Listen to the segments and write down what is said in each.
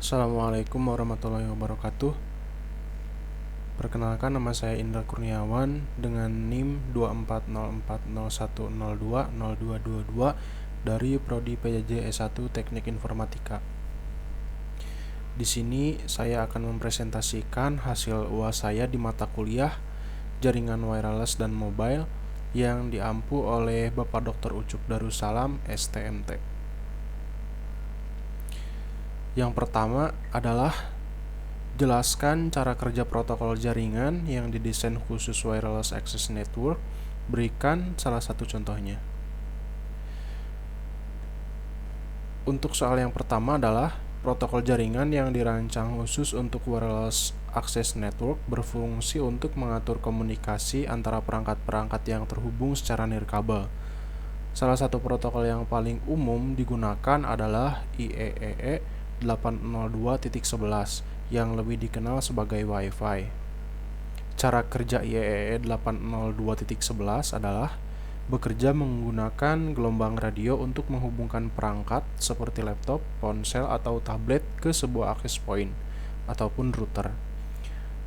Assalamualaikum warahmatullahi wabarakatuh. Perkenalkan, nama saya Indra Kurniawan dengan NIM 240401020020222 dari Prodi PJJ S1 Teknik Informatika. Di sini saya akan mempresentasikan hasil UAS saya di mata kuliah Jaringan Wireless dan Mobile yang diampu oleh Bapak Dr. Ucup Darussalam, STMT. Yang pertama adalah jelaskan cara kerja protokol jaringan yang didesain khusus Wireless Access Network. Berikan salah satu contohnya. Untuk soal yang pertama adalah protokol jaringan yang dirancang khusus untuk Wireless Access Network berfungsi untuk mengatur komunikasi antara perangkat-perangkat yang terhubung secara nirkabel. Salah satu protokol yang paling umum digunakan adalah IEEE 802.11 yang lebih dikenal sebagai Wi-Fi. Cara kerja IEEE 802.11 adalah bekerja menggunakan gelombang radio untuk menghubungkan perangkat seperti laptop, ponsel, atau tablet ke sebuah access point ataupun router.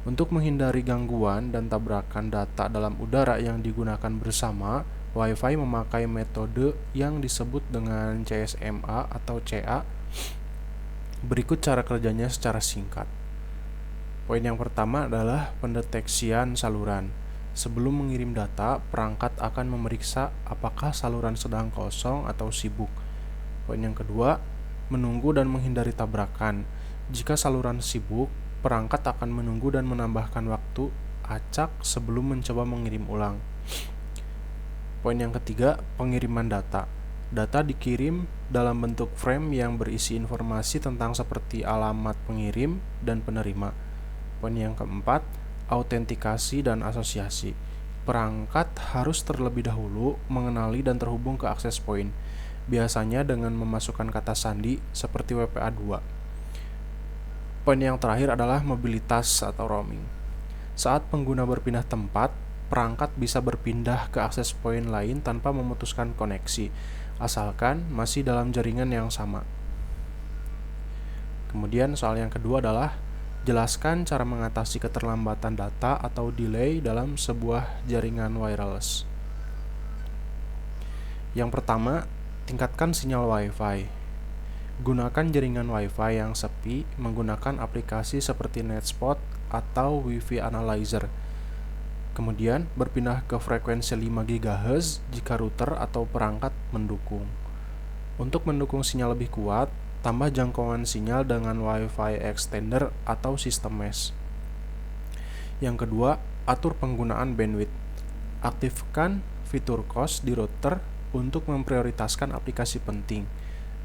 Untuk menghindari gangguan dan tabrakan data dalam udara yang digunakan bersama, Wi-Fi memakai metode yang disebut dengan CSMA atau CA. Berikut cara kerjanya secara singkat. Poin yang pertama adalah pendeteksian saluran. Sebelum mengirim data, perangkat akan memeriksa apakah saluran sedang kosong atau sibuk. Poin yang kedua, menunggu dan menghindari tabrakan. Jika saluran sibuk, perangkat akan menunggu dan menambahkan waktu acak sebelum mencoba mengirim ulang. Poin yang ketiga, pengiriman data. Data dikirim dalam bentuk frame yang berisi informasi tentang seperti alamat pengirim dan penerima. Poin yang keempat, autentikasi dan asosiasi. Perangkat harus terlebih dahulu mengenali dan terhubung ke access point, biasanya dengan memasukkan kata sandi seperti WPA2. Poin yang terakhir adalah mobilitas atau roaming. Saat pengguna berpindah tempat, perangkat bisa berpindah ke access point lain tanpa memutuskan koneksi, asalkan masih dalam jaringan yang sama. Kemudian soal yang kedua adalah jelaskan cara mengatasi keterlambatan data atau delay dalam sebuah jaringan wireless. Yang pertama, tingkatkan sinyal Wi-Fi. Gunakan jaringan Wi-Fi yang sepi menggunakan aplikasi seperti NetSpot atau Wi-Fi Analyzer. Kemudian, berpindah ke frekuensi 5 GHz jika router atau perangkat mendukung. Untuk mendukung sinyal lebih kuat, tambah jangkauan sinyal dengan Wi-Fi extender atau sistem mesh. Yang kedua, atur penggunaan bandwidth. Aktifkan fitur COS di router untuk memprioritaskan aplikasi penting.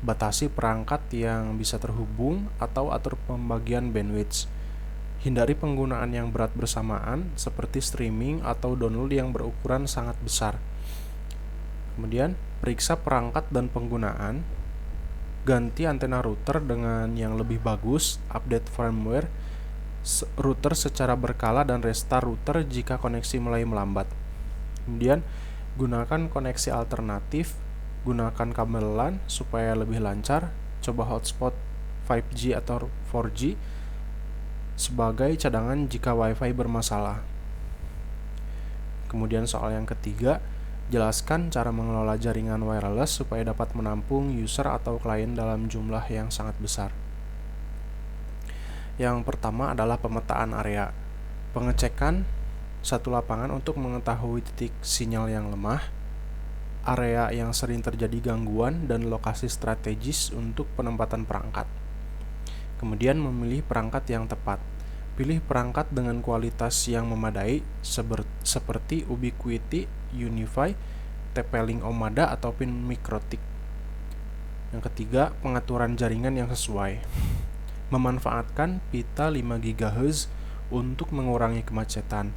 Batasi perangkat yang bisa terhubung atau atur pembagian bandwidth. Hindari penggunaan yang berat bersamaan seperti streaming atau download yang berukuran sangat besar. Kemudian, periksa perangkat dan penggunaan. Ganti antena router dengan yang lebih bagus, update firmware router secara berkala dan restart router jika koneksi mulai melambat. Kemudian, gunakan koneksi alternatif, gunakan kabel LAN supaya lebih lancar, coba hotspot 5G atau 4G sebagai cadangan jika Wi-Fi bermasalah. Kemudian soal yang ketiga, jelaskan cara mengelola jaringan wireless supaya dapat menampung user atau klien dalam jumlah yang sangat besar. Yang pertama adalah pemetaan area. Pengecekan satu lapangan untuk mengetahui titik sinyal yang lemah, area yang sering terjadi gangguan, dan lokasi strategis untuk penempatan perangkat. Kemudian memilih perangkat yang tepat. Pilih perangkat dengan kualitas yang memadai seperti Ubiquiti, UniFi, TP-Link Omada, ataupun Mikrotik. Yang ketiga, pengaturan jaringan yang sesuai. Memanfaatkan pita 5 GHz untuk mengurangi kemacetan.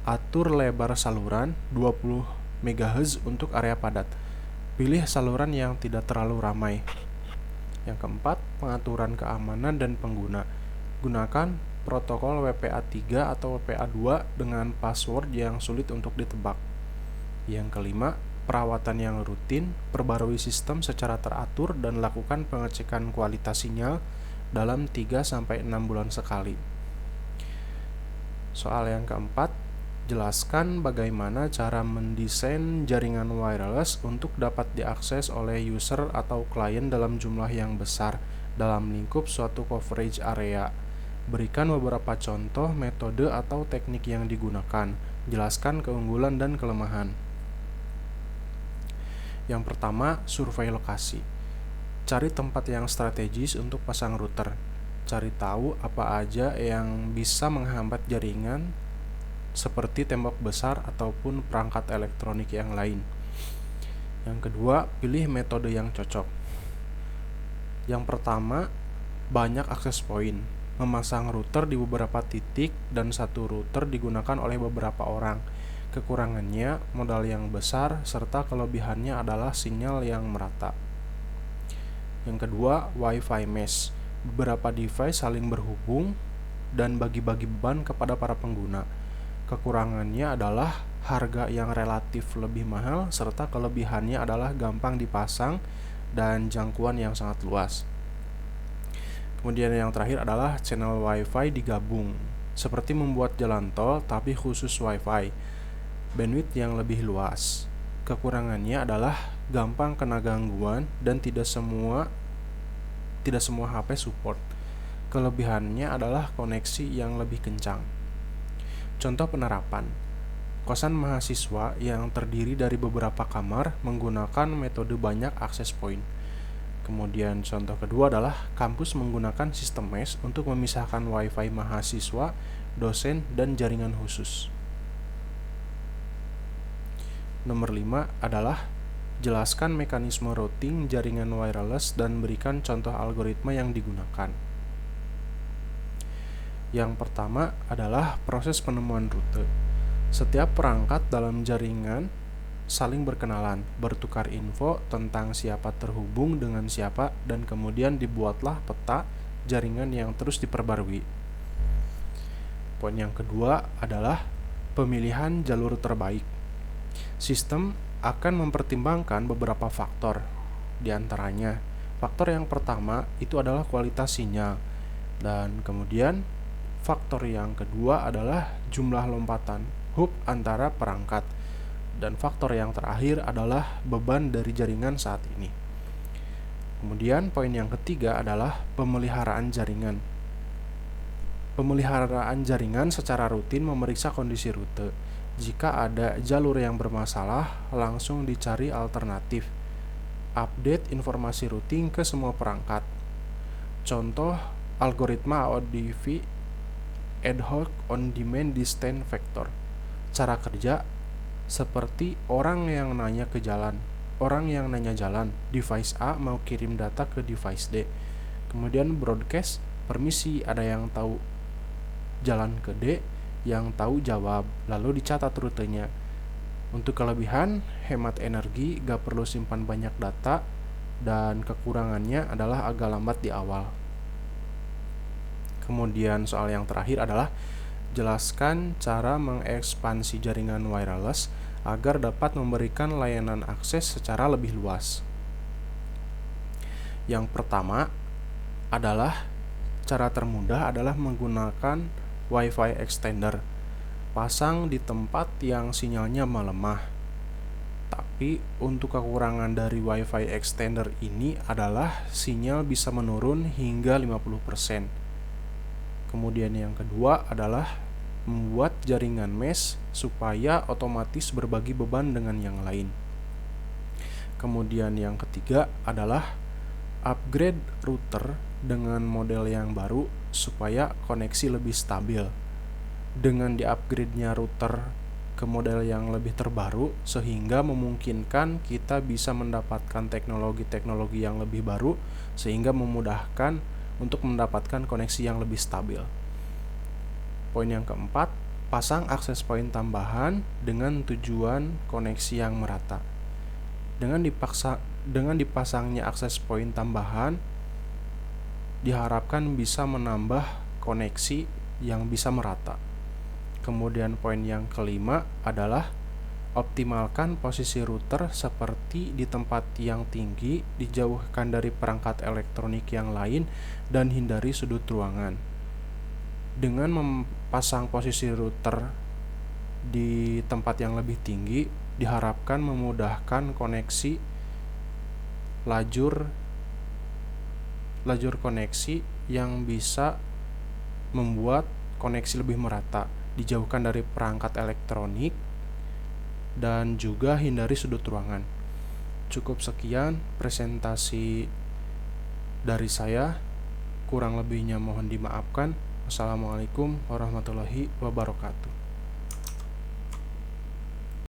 Atur lebar saluran 20 MHz untuk area padat. Pilih saluran yang tidak terlalu ramai. Yang keempat, pengaturan keamanan dan pengguna. Gunakan protokol WPA3 atau WPA2 dengan password yang sulit untuk ditebak. Yang kelima, perawatan yang rutin, perbarui sistem secara teratur dan lakukan pengecekan kualitas sinyal dalam 3-6 bulan sekali. Soal yang keempat, jelaskan bagaimana cara mendesain jaringan wireless untuk dapat diakses oleh user atau klien dalam jumlah yang besar dalam lingkup suatu coverage area. Berikan beberapa contoh metode atau teknik yang digunakan. Jelaskan keunggulan dan kelemahan. Yang pertama, survei lokasi. Cari tempat yang strategis untuk pasang router. Cari tahu apa aja yang bisa menghambat jaringan seperti tembok besar ataupun perangkat elektronik yang lain. Yang kedua, pilih metode yang cocok. Yang pertama, banyak akses point. Memasang router di beberapa titik dan satu router digunakan oleh beberapa orang. Kekurangannya, modal yang besar, serta kelebihannya adalah sinyal yang merata. Yang kedua, Wi-Fi mesh. Beberapa device saling berhubung dan bagi-bagi beban kepada para pengguna. Kekurangannya adalah harga yang relatif lebih mahal, serta kelebihannya adalah gampang dipasang dan jangkauan yang sangat luas. Kemudian yang terakhir adalah channel Wi-Fi digabung, seperti membuat jalan tol tapi khusus Wi-Fi, bandwidth yang lebih luas. Kekurangannya adalah gampang kena gangguan dan tidak semua HP support. Kelebihannya adalah koneksi yang lebih kencang. Contoh penerapan. Kosan mahasiswa yang terdiri dari beberapa kamar menggunakan metode banyak akses point. Kemudian contoh kedua adalah kampus menggunakan sistem mesh untuk memisahkan Wi-Fi mahasiswa, dosen, dan jaringan khusus. Nomor 5 adalah jelaskan mekanisme routing jaringan wireless dan berikan contoh algoritma yang digunakan. Yang pertama adalah proses penemuan rute. Setiap perangkat dalam jaringan saling berkenalan, bertukar info tentang siapa terhubung dengan siapa, dan kemudian dibuatlah peta jaringan yang terus diperbarui. Poin yang kedua adalah pemilihan jalur terbaik. Sistem akan mempertimbangkan beberapa faktor. Di antaranya, faktor yang pertama itu adalah kualitas sinyal, dan kemudian faktor yang kedua adalah jumlah lompatan hub antara perangkat, dan faktor yang terakhir adalah beban dari jaringan saat ini. Kemudian poin yang ketiga adalah pemeliharaan jaringan. Pemeliharaan jaringan secara rutin memeriksa kondisi rute. Jika ada jalur yang bermasalah, langsung dicari alternatif. Update informasi routing ke semua perangkat. Contoh algoritma ODV, Ad Hoc On Demand Distance Vector. Cara kerja seperti orang yang nanya jalan, device A mau kirim data ke device D. Kemudian broadcast, permisi ada yang tahu jalan ke D, yang tahu jawab, lalu dicatat rutenya. Untuk kelebihan, hemat energi, gak perlu simpan banyak data, dan kekurangannya adalah agak lambat di awal. Kemudian soal yang terakhir adalah jelaskan cara mengekspansi jaringan wireless agar dapat memberikan layanan akses secara lebih luas. Yang pertama adalah cara termudah adalah menggunakan Wi-Fi extender. Pasang di tempat yang sinyalnya melemah. Tapi untuk kekurangan dari Wi-Fi extender ini adalah sinyal bisa menurun hingga 50%. Kemudian yang kedua adalah membuat jaringan mesh supaya otomatis berbagi beban dengan yang lain. Kemudian yang ketiga adalah upgrade router dengan model yang baru supaya koneksi lebih stabil. Dengan di-upgrade-nya router ke model yang lebih terbaru sehingga memungkinkan kita bisa mendapatkan teknologi-teknologi yang lebih baru sehingga memudahkan untuk mendapatkan koneksi yang lebih stabil. Poin yang keempat, pasang akses point tambahan dengan tujuan koneksi yang merata. Dengan dipasangnya akses point tambahan diharapkan bisa menambah koneksi yang bisa merata. Kemudian poin yang kelima adalah Optimalkan posisi router seperti di tempat yang tinggi, dijauhkan dari perangkat elektronik yang lain, dan hindari sudut ruangan. Dengan memasang posisi router di tempat yang lebih tinggi, diharapkan memudahkan koneksi lajur koneksi yang bisa membuat koneksi lebih merata, dijauhkan dari perangkat elektronik, dan juga hindari sudut ruangan. Cukup sekian presentasi dari saya, kurang lebihnya mohon dimaafkan. Wassalamualaikum warahmatullahi wabarakatuh.